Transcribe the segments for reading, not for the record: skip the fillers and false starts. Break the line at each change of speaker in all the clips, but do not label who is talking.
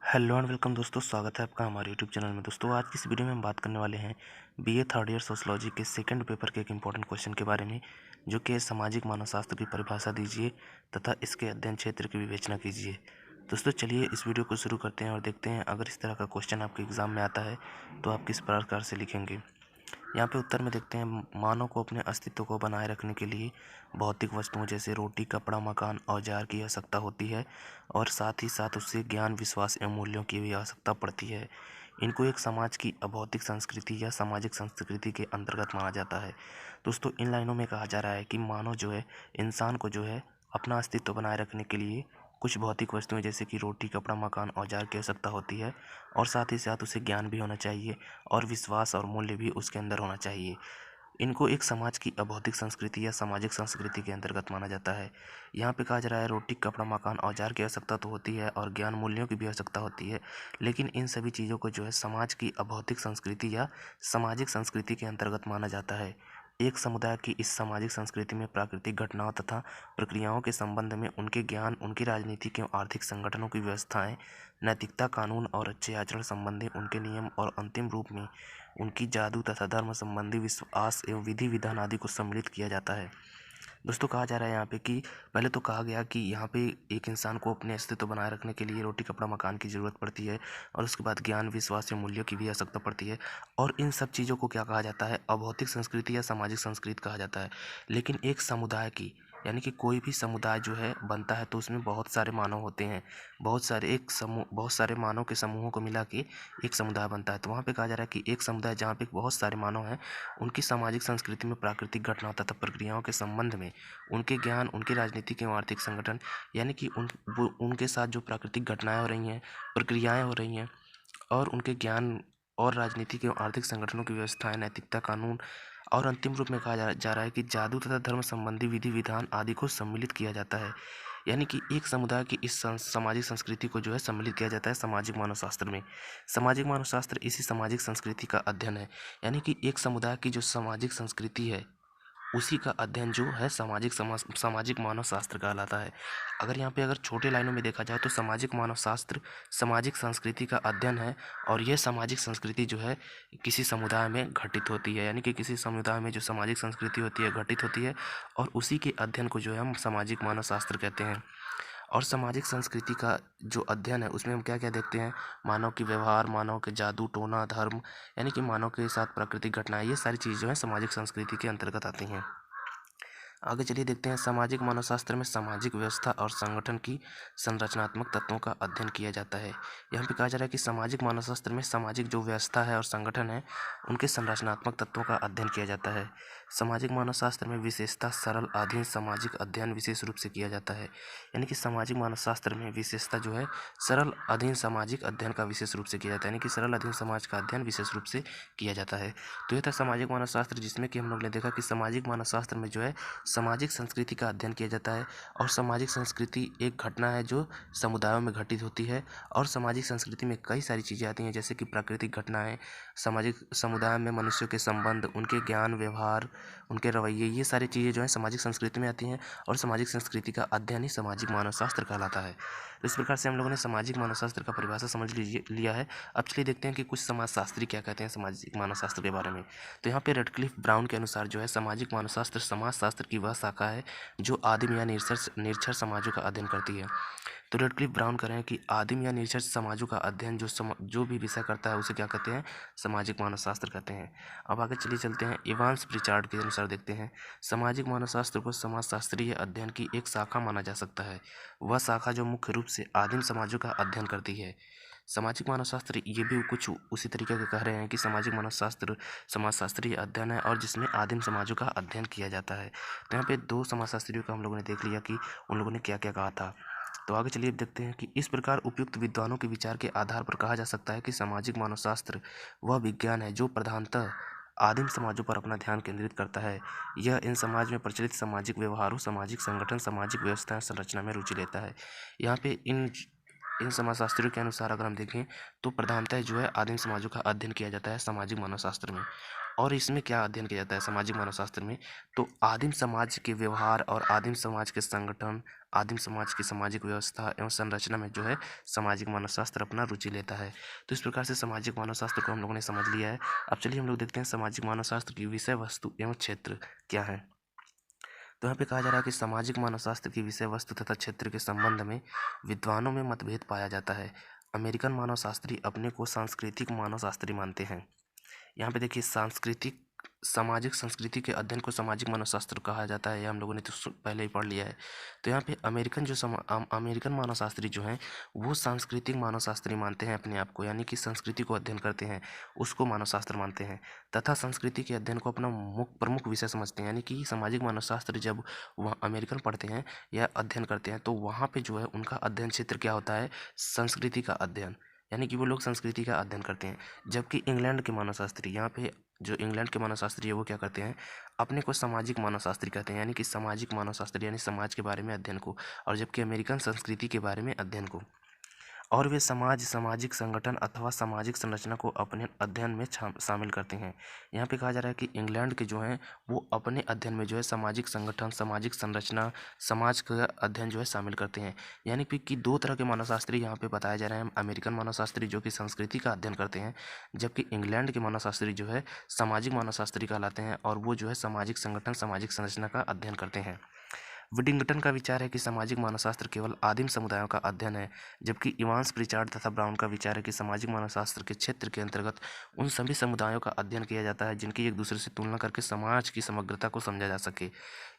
Hello and welcome दोस्तों, स्वागत है आपका हमारे यूट्यूब चैनल में। दोस्तों आज की इस वीडियो में हम बात करने वाले हैं बीए थर्ड ईयर सोशलॉजी के सेकंड पेपर के एक इम्पॉर्टेंट क्वेश्चन के बारे में, जो कि सामाजिक मानव शास्त्र की परिभाषा दीजिए तथा इसके अध्ययन क्षेत्र की विवेचना कीजिए। दोस्तों चलिए इस वीडियो को शुरू करते हैं और देखते हैं अगर इस तरह का क्वेश्चन आपके एग्जाम में आता है तो आप किस प्रकार से लिखेंगे। यहाँ पे उत्तर में देखते हैं, मानव को अपने अस्तित्व को बनाए रखने के लिए भौतिक वस्तुओं जैसे रोटी, कपड़ा, मकान, औजार की आवश्यकता होती है और साथ ही साथ उससे ज्ञान, विश्वास एवं मूल्यों की भी आवश्यकता पड़ती है। इनको एक समाज की अभौतिक संस्कृति या सामाजिक संस्कृति के अंतर्गत माना जाता है। दोस्तों इन लाइनों में कहा जा रहा है कि मानव जो है, इंसान को जो है अपना अस्तित्व बनाए रखने के लिए कुछ भौतिक वस्तुएं जैसे कि रोटी, कपड़ा, मकान, औजार की आवश्यकता होती है और साथ ही साथ उसे ज्ञान भी होना चाहिए और विश्वास और मूल्य भी उसके अंदर होना चाहिए। इनको एक समाज की अभौतिक संस्कृति या सामाजिक संस्कृति के अंतर्गत माना जाता है। यहाँ पे कहा जा रहा है रोटी, कपड़ा, मकान, औजार की आवश्यकता तो होती है और ज्ञान, मूल्यों की भी आवश्यकता होती है, लेकिन इन सभी चीज़ों को जो है समाज की अभौतिक संस्कृति या सामाजिक संस्कृति के अंतर्गत माना जाता है। एक समुदाय की इस सामाजिक संस्कृति में प्राकृतिक घटनाओं तथा प्रक्रियाओं के संबंध में उनके ज्ञान, उनकी राजनीतिक एवं आर्थिक संगठनों की व्यवस्थाएं, नैतिकता, कानून और अच्छे आचरण संबंधी उनके नियम और अंतिम रूप में उनकी जादू तथा धर्म संबंधी विश्वास एवं विधि विधान आदि को सम्मिलित किया जाता है। दोस्तों कहा जा रहा है यहाँ पे कि पहले तो कहा गया कि यहाँ पे एक इंसान को अपने अस्तित्व बनाए रखने के लिए रोटी, कपड़ा, मकान की ज़रूरत पड़ती है और उसके बाद ज्ञान, विश्वास या मूल्यों की भी आवश्यकता पड़ती है। और इन सब चीज़ों को क्या कहा जाता है? अभौतिक संस्कृति या सामाजिक संस्कृति कहा जाता है। लेकिन एक समुदाय की, यानी कि कोई भी समुदाय जो है बनता है तो उसमें बहुत सारे मानव होते हैं, बहुत सारे मानव के समूहों को मिला के एक समुदाय बनता है। तो वहाँ पे कहा जा रहा है कि एक समुदाय जहाँ पे बहुत सारे मानव हैं, उनकी सामाजिक संस्कृति में प्राकृतिक घटनाओं तथा प्रक्रियाओं के संबंध में उनके ज्ञान, उनके राजनीतिक एवं आर्थिक संगठन, यानी कि उनके साथ जो प्राकृतिक घटनाएं हो रही हैं, प्रक्रियाएं हो रही हैं और उनके ज्ञान और राजनीतिक एवं आर्थिक संगठनों की व्यवस्थाएं, नैतिकता, कानून और अंतिम रूप में कहा जा रहा है कि जादू तथा धर्म संबंधी विधि विधान आदि को सम्मिलित किया जाता है। यानी कि एक समुदाय की इस सामाजिक संस्कृति को जो है सम्मिलित किया जाता है सामाजिक मानव शास्त्र में। सामाजिक मानव शास्त्र इसी सामाजिक संस्कृति का अध्ययन है। यानी कि एक समुदाय की जो सामाजिक संस्कृति है उसी का अध्ययन जो है सामाजिक मानव शास्त्र कहलाता है। अगर छोटे लाइनों में देखा जाए तो सामाजिक मानव शास्त्र सामाजिक संस्कृति का अध्ययन है और यह सामाजिक संस्कृति जो है किसी समुदाय में घटित होती है, यानी कि किसी समुदाय में जो सामाजिक संस्कृति होती है घटित होती है और उसी के अध्ययन को जो है हम सामाजिक मानव शास्त्र कहते हैं। और सामाजिक संस्कृति का जो अध्ययन है उसमें हम क्या क्या देखते हैं? मानव की व्यवहार, मानव के जादू टोना, धर्म, यानी कि मानव के साथ प्राकृतिक घटनाएं, ये सारी चीज़ जो है सामाजिक संस्कृति के अंतर्गत आती हैं। आगे चलिए देखते हैं, सामाजिक मानवशास्त्र में सामाजिक व्यवस्था और संगठन की संरचनात्मक तत्वों का अध्ययन किया जाता है। यहाँ पे कहा जा रहा है कि सामाजिक मानवशास्त्र में सामाजिक जो व्यवस्था है और संगठन है उनके संरचनात्मक तत्वों का अध्ययन किया जाता है। सामाजिक मानवशास्त्र में विशेषता सरल अधीन सामाजिक अध्ययन विशेष रूप से किया जाता है। यानी कि सामाजिक मानवशास्त्र में विशेषता जो है सरल अधीन सामाजिक अध्ययन का विशेष रूप से किया जाता है, यानी कि सरल अधीन समाज का अध्ययन विशेष रूप से किया जाता है। तो यह था सामाजिक मानवशास्त्र, जिसमें कि हम लोग ने देखा कि सामाजिक मानवशास्त्र में जो है सामाजिक संस्कृति का अध्ययन किया जाता है और सामाजिक संस्कृति एक घटना है जो समुदायों में घटित होती है और सामाजिक संस्कृति में कई सारी चीज़ें आती हैं जैसे कि प्राकृतिक घटनाएं, सामाजिक समुदाय में मनुष्यों के संबंध, उनके ज्ञान, व्यवहार, उनके रवैये, ये सारी चीज़ें जो हैं सामाजिक संस्कृति में आती हैं और सामाजिक संस्कृति का अध्ययन ही सामाजिक मानव शास्त्र कहलाता है। तो इस प्रकार से हम लोगों ने सामाजिक मानव शास्त्र का परिभाषा समझ लिया है। अब चलिए देखते हैं कि कुछ समाजशास्त्री क्या कहते हैं सामाजिक मानव शास्त्र के बारे में। तो यहाँ पे रेडक्लिफ ब्राउन के अनुसार जो है सामाजिक मानव शास्त्र समाजशास्त्र की वह शाखा है जो आदिम या निरक्षर समाजों का अध्ययन करती है। तो रेडक्लिफ ब्राउन कह रहे हैं कि आदिम या निरक्षर समाजों का अध्ययन जो भी विषय करता है उसे क्या कहते हैं? सामाजिक मानव शास्त्र कहते हैं। अब आगे चलिए चलते हैं, इवांस प्रिचार्ड के अनुसार देखते हैं, सामाजिक मानव शास्त्र को समाजशास्त्रीय अध्ययन की एक शाखा माना जा सकता है। वह शाखा जो मुख्य रूप से आदिम समाजों का अध्ययन करती है। सामाजिक मानव शास्त्र ये भी कुछ उसी तरीके के कह रहे हैं कि सामाजिक मानव शास्त्र समाजशास्त्रीय अध्ययन है और जिसमें आदिम समाजों का अध्ययन किया जाता है। तो यहाँ पे दो समाजशास्त्रियों का हम लोगों ने देख लिया कि उन लोगों ने क्या क्या कहा था। तो आगे चलिए देखते हैं कि इस प्रकार उपयुक्त विद्वानों के विचार के आधार पर कहा जा सकता है कि सामाजिक मानव शास्त्र वह विज्ञान है जो प्रधानतः आदिम समाजों पर अपना ध्यान केंद्रित करता है। यह इन समाज में प्रचलित सामाजिक व्यवहारों, सामाजिक संगठन, सामाजिक व्यवस्था संरचना में रुचि लेता है। यहाँ पे इन समाजशास्त्रियों के अनुसार अगर हम देखें तो प्रधानतः जो है आदिम समाजों का अध्ययन किया जाता है सामाजिक मानव शास्त्र में। और इसमें क्या अध्ययन किया जाता है सामाजिक मानवशास्त्र में? तो आदिम समाज के व्यवहार और आदिम समाज के संगठन, आदिम समाज की सामाजिक व्यवस्था एवं संरचना में जो है सामाजिक मानवशास्त्र अपना रुचि लेता है। तो इस प्रकार से सामाजिक मानवशास्त्र को हम लोगों ने समझ लिया है। अब चलिए हम लोग देखते हैं सामाजिक मानवशास्त्र की विषय वस्तु एवं क्षेत्र क्या है। तो यहाँ पे कहा जा रहा है कि सामाजिक मानवशास्त्र की विषय वस्तु तथा क्षेत्र के संबंध में विद्वानों में मतभेद पाया जाता है। अमेरिकन मानवशास्त्री अपने को सांस्कृतिक मानवशास्त्री मानते हैं। यहाँ पे देखिए सांस्कृतिक सामाजिक संस्कृति के अध्ययन को सामाजिक मानवशास्त्र कहा जाता है। ये हम लोगों ने तो पहले ही पढ़ लिया है। तो यहाँ पे अमेरिकन मानवशास्त्री जो हैं वो सांस्कृतिक मानवशास्त्री मानते हैं अपने आप को, यानी कि संस्कृति को अध्ययन करते हैं उसको मानवशास्त्र मानते हैं तथा संस्कृति के अध्ययन को अपना प्रमुख विषय समझते हैं। यानी कि सामाजिक मानवशास्त्र जब वह अमेरिकन पढ़ते हैं या अध्ययन करते हैं तो वहाँ पर जो है उनका अध्ययन क्षेत्र क्या होता है, संस्कृति का अध्ययन, यानी कि वो लोग संस्कृति का अध्ययन करते हैं। जबकि इंग्लैंड के मानवशास्त्री, यहाँ पे जो इंग्लैंड के मानवशास्त्री है वो क्या करते हैं, अपने को सामाजिक मानवशास्त्री कहते हैं, यानी कि सामाजिक मानवशास्त्र यानी समाज के बारे में अध्ययन को, और जबकि अमेरिकन संस्कृति के बारे में अध्ययन को। और वे सामाजिक संगठन अथवा सामाजिक संरचना को अपने अध्ययन में शामिल करते हैं। यहाँ पे कहा जा रहा है कि इंग्लैंड के जो हैं वो अपने अध्ययन में जो है सामाजिक संगठन, सामाजिक संरचना, समाज का अध्ययन जो है शामिल करते हैं। यानी कि दो तरह के मानवशास्त्री यहाँ पे बताए जा रहे हैं। अमेरिकन मानवशास्त्री जो कि संस्कृति का अध्ययन करते हैं, जबकि इंग्लैंड के मानवशास्त्री जो है सामाजिक मानवशास्त्री कहलाते हैं और वो जो है सामाजिक संगठन, सामाजिक संरचना का अध्ययन करते हैं। विडिंगटन का विचार है कि सामाजिक मानवशास्त्र केवल आदिम समुदायों का अध्ययन है, जबकि इवांस प्रिचार्ड तथा ब्राउन का विचार है कि सामाजिक मानवशास्त्र के क्षेत्र के अंतर्गत उन सभी समुदायों का अध्ययन किया जाता है जिनकी एक दूसरे से तुलना करके समाज की समग्रता को समझा जा सके।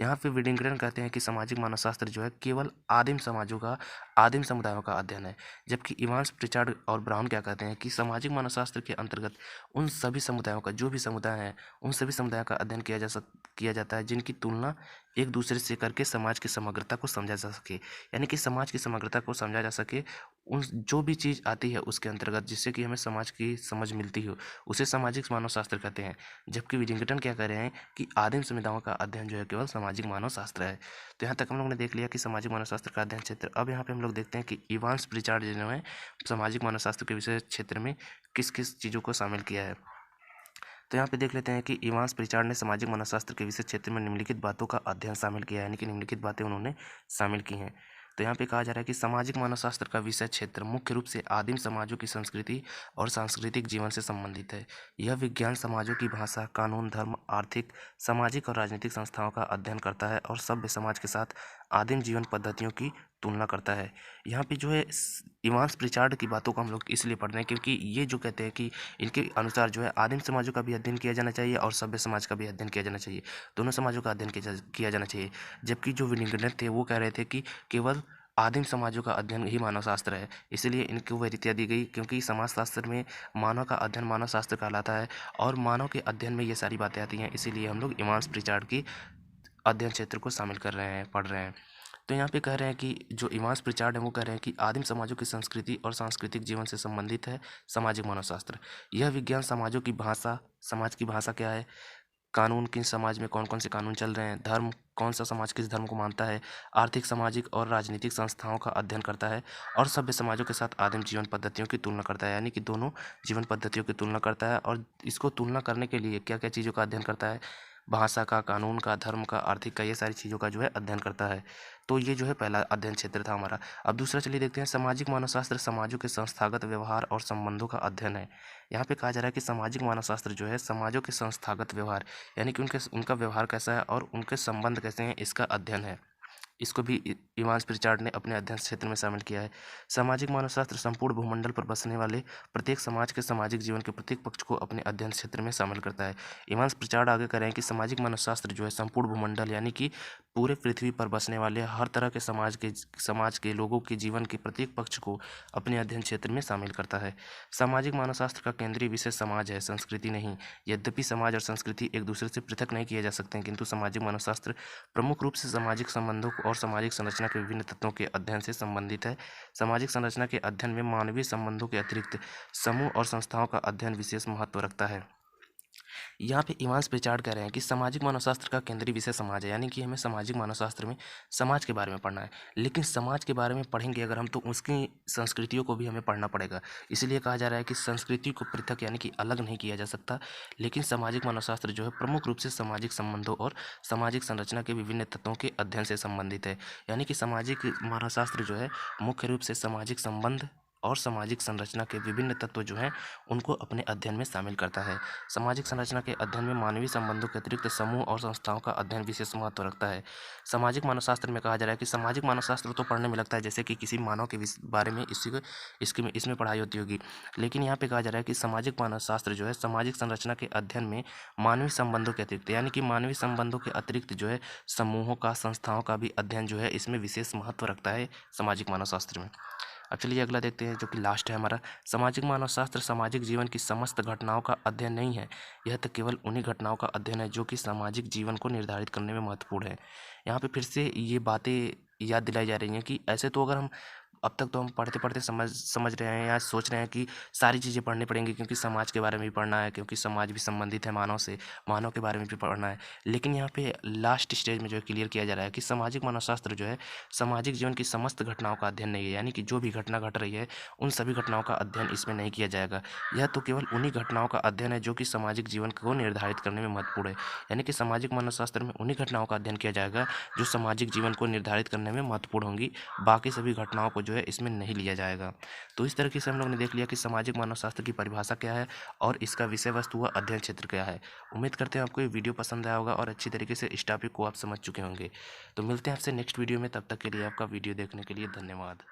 यहाँ पे विडिंगटन कहते हैं कि सामाजिक मानवशास्त्र जो है केवल आदिम समाजों का, आदिम समुदायों का अध्ययन है, जबकि इवांस प्रिचार्ड और ब्राउन क्या कहते हैं कि सामाजिक मानवशास्त्र के अंतर्गत उन सभी समुदायों का, जो भी समुदाय है उन सभी समुदायों का अध्ययन किया जाता है जिनकी तुलना एक दूसरे से करके समाज की समग्रता को समझा जा सके। यानी कि समाज की समग्रता को समझा जा सके, उन जो भी चीज़ आती है उसके अंतर्गत जिससे कि हमें समाज की समझ मिलती हो, उसे सामाजिक मानवशास्त्र कहते हैं। जबकि विडिंगटन क्या कह रहे हैं कि आदिम समुदायों का अध्ययन जो है केवल सामाजिक मानवशास्त्र है। तो यहाँ तक हम लोगों ने देख लिया कि सामाजिक मानवशास्त्र का अध्ययन क्षेत्र। अब यहाँ पे हम लोग देखते हैं कि इवांस प्रिचार्ड जो है सामाजिक मानवशास्त्र के विषय क्षेत्र में किस किस चीज़ों को शामिल किया है। तो यहाँ पे देख लेते हैं कि इवांस प्रिचार्ड ने सामाजिक मानवशास्त्र के विषय क्षेत्र में निम्नलिखित बातों का अध्ययन शामिल किया है, यानी कि निम्नलिखित बातें उन्होंने शामिल की हैं। तो यहाँ पे कहा जा रहा है कि सामाजिक मानवशास्त्र का विषय क्षेत्र मुख्य रूप से आदिम समाजों की संस्कृति और सांस्कृतिक जीवन से संबंधित है। यह विज्ञान समाजों की भाषा, कानून, धर्म, आर्थिक, सामाजिक और राजनीतिक संस्थाओं का अध्ययन करता है और सभ्य समाज के साथ आदिम जीवन पद्धतियों की तुलना करता है। यहाँ पे जो है इवांस प्रिचार्ड की बातों को हम लोग इसलिए पढ़ रहे हैं क्योंकि ये जो कहते हैं कि इनके अनुसार जो है आदिम समाजों का भी अध्ययन किया जाना चाहिए और सभ्य समाज का भी अध्ययन किया जाना चाहिए, दोनों समाजों का अध्ययन किया जाना चाहिए। जबकि जो विलिंगडन थे वो कह रहे थे कि केवल आदिम समाजों का अध्ययन ही मानव शास्त्र है, इसीलिए इनको वरीयता दी गई क्योंकि समाज शास्त्र में मानव का अध्ययन मानव शास्त्र कहलाता है और मानव के अध्ययन में ये सारी बातें आती हैं, इसीलिए हम लोग इवांस प्रिचार्ड की अध्ययन क्षेत्र को शामिल कर रहे हैं, पढ़ रहे हैं। तो यहाँ पे कह रहे हैं कि जो इवांस प्रिचार्ड है वो कह रहे हैं कि आदिम समाजों की संस्कृति और सांस्कृतिक जीवन से संबंधित है सामाजिक मानवशास्त्र। यह विज्ञान समाजों की भाषा, समाज की भाषा क्या है, कानून किस समाज में कौन कौन से कानून चल रहे हैं, धर्म कौन सा समाज किस धर्म को मानता है, आर्थिक, सामाजिक और राजनीतिक संस्थाओं का अध्ययन करता है और सभ्य समाजों के साथ आदिम जीवन पद्धतियों की तुलना करता है। यानी कि दोनों जीवन पद्धतियों की तुलना करता है और इसको तुलना करने के लिए क्या क्या चीज़ों का अध्ययन करता है, भाषा का, कानून का, धर्म का, आर्थिक का, ये सारी चीज़ों का जो है अध्ययन करता है। तो ये जो है पहला अध्ययन क्षेत्र था हमारा। अब दूसरा चलिए देखते हैं सामाजिक मानवशास्त्र समाजों के संस्थागत व्यवहार और संबंधों का अध्ययन है। यहाँ पे कहा जा रहा है कि सामाजिक मानवशास्त्र जो है समाजों के संस्थागत व्यवहार, यानी कि उनका व्यवहार कैसा है और उनके संबंध कैसे हैं, इसका अध्ययन है। इसको भी इवांस प्रिचार्ड ने अपने अध्ययन क्षेत्र में शामिल किया है। सामाजिक मानवशास्त्र संपूर्ण भूमंडल पर बसने वाले प्रत्येक समाज के सामाजिक जीवन के प्रत्येक पक्ष को अपने अध्ययन क्षेत्र में शामिल करता है। इवांस प्रिचार्ड आगे कह रहे हैं कि सामाजिक मानवशास्त्र जो है संपूर्ण भूमंडल यानी कि पूरे पृथ्वी पर बसने वाले हर तरह के समाज के लोगों के जीवन के प्रत्येक पक्ष को अपने अध्ययन क्षेत्र में शामिल करता है। सामाजिक मानवशास्त्र का केंद्रीय विषय समाज है, संस्कृति नहीं। यद्यपि समाज और संस्कृति एक दूसरे से पृथक नहीं किए जा सकते हैं, किंतु सामाजिक मानवशास्त्र प्रमुख रूप से सामाजिक संबंधों और सामाजिक संरचना के विभिन्न तत्वों के अध्ययन से संबंधित है। सामाजिक संरचना के अध्ययन में मानवीय संबंधों के अतिरिक्त समूह और संस्थाओं का अध्ययन विशेष महत्व रखता है। यहाँ पे इवांस प्रिचार्ड कह रहे हैं कि सामाजिक मानवशास्त्र का केंद्रीय विषय समाज है, यानी कि हमें सामाजिक मानवशास्त्र में समाज के बारे में पढ़ना है। लेकिन समाज के बारे में पढ़ेंगे अगर हम, तो उसकी संस्कृतियों को भी हमें पढ़ना पड़ेगा। इसीलिए कहा जा रहा है कि संस्कृति को पृथक यानी कि अलग नहीं किया जा सकता। लेकिन सामाजिक मानवशास्त्र जो है प्रमुख रूप से सामाजिक संबंधों और सामाजिक संरचना के विभिन्न तत्वों के अध्ययन से संबंधित है। यानी कि सामाजिक मानवशास्त्र जो है मुख्य रूप से सामाजिक संबंध और सामाजिक संरचना के विभिन्न तत्व जो हैं उनको अपने अध्ययन में शामिल करता है। सामाजिक संरचना के अध्ययन में मानवीय संबंधों के अतिरिक्त समूह और संस्थाओं का अध्ययन विशेष महत्व रखता है। सामाजिक मानवशास्त्र में कहा जा रहा है कि सामाजिक मानवशास्त्र तो पढ़ने में लगता है जैसे कि किसी मानव के बारे में इसमें पढ़ाई होती होगी। लेकिन यहाँ पे कहा जा रहा है कि सामाजिक मानवशास्त्र जो है सामाजिक संरचना के अध्ययन में मानवीय संबंधों के अतिरिक्त, यानी कि मानवीय संबंधों के अतिरिक्त जो है समूहों का, संस्थाओं का भी अध्ययन जो है इसमें विशेष महत्व रखता है सामाजिक मानवशास्त्र में। अब चलिए अगला देखते हैं जो कि लास्ट है हमारा। सामाजिक मानवशास्त्र सामाजिक जीवन की समस्त घटनाओं का अध्ययन नहीं है, यह तो केवल उन्हीं घटनाओं का अध्ययन है जो कि सामाजिक जीवन को निर्धारित करने में महत्वपूर्ण है। यहाँ पे फिर से ये बातें याद दिलाई जा रही हैं कि ऐसे तो अगर हम अब तक तो हम पढ़ते पढ़ते समझ रहे हैं या सोच रहे हैं कि सारी चीज़ें पढ़नी पड़ेंगी, क्योंकि समाज के बारे में भी पढ़ना है, क्योंकि समाज भी संबंधित है मानव से, मानव के बारे में भी पढ़ना है। लेकिन यहाँ पे लास्ट स्टेज में जो है क्लियर किया जा रहा है कि सामाजिक मानवशास्त्र जो है सामाजिक जीवन की समस्त घटनाओं का अध्ययन नहीं है, यानी कि जो भी घटना घट रही है उन सभी घटनाओं का अध्ययन इसमें नहीं किया जाएगा। यह तो केवल उन्हीं घटनाओं का अध्ययन है जो कि सामाजिक जीवन को निर्धारित करने में महत्वपूर्ण है। यानी कि सामाजिक मानवशास्त्र में उन्हीं घटनाओं का अध्ययन किया जाएगा जो सामाजिक जीवन को निर्धारित करने में महत्वपूर्ण होंगी, बाकी सभी घटनाओं को जो है इसमें नहीं लिया जाएगा। तो इस तरीके से हम लोग ने देख लिया कि सामाजिक मानवशास्त्र की परिभाषा क्या है और इसका विषय वस्तु व अध्ययन क्षेत्र क्या है। उम्मीद करते हैं आपको ये वीडियो पसंद आया होगा और अच्छी तरीके से इस टॉपिक को आप समझ चुके होंगे। तो मिलते हैं आपसे नेक्स्ट वीडियो में, तब तक के लिए आपका वीडियो देखने के लिए धन्यवाद।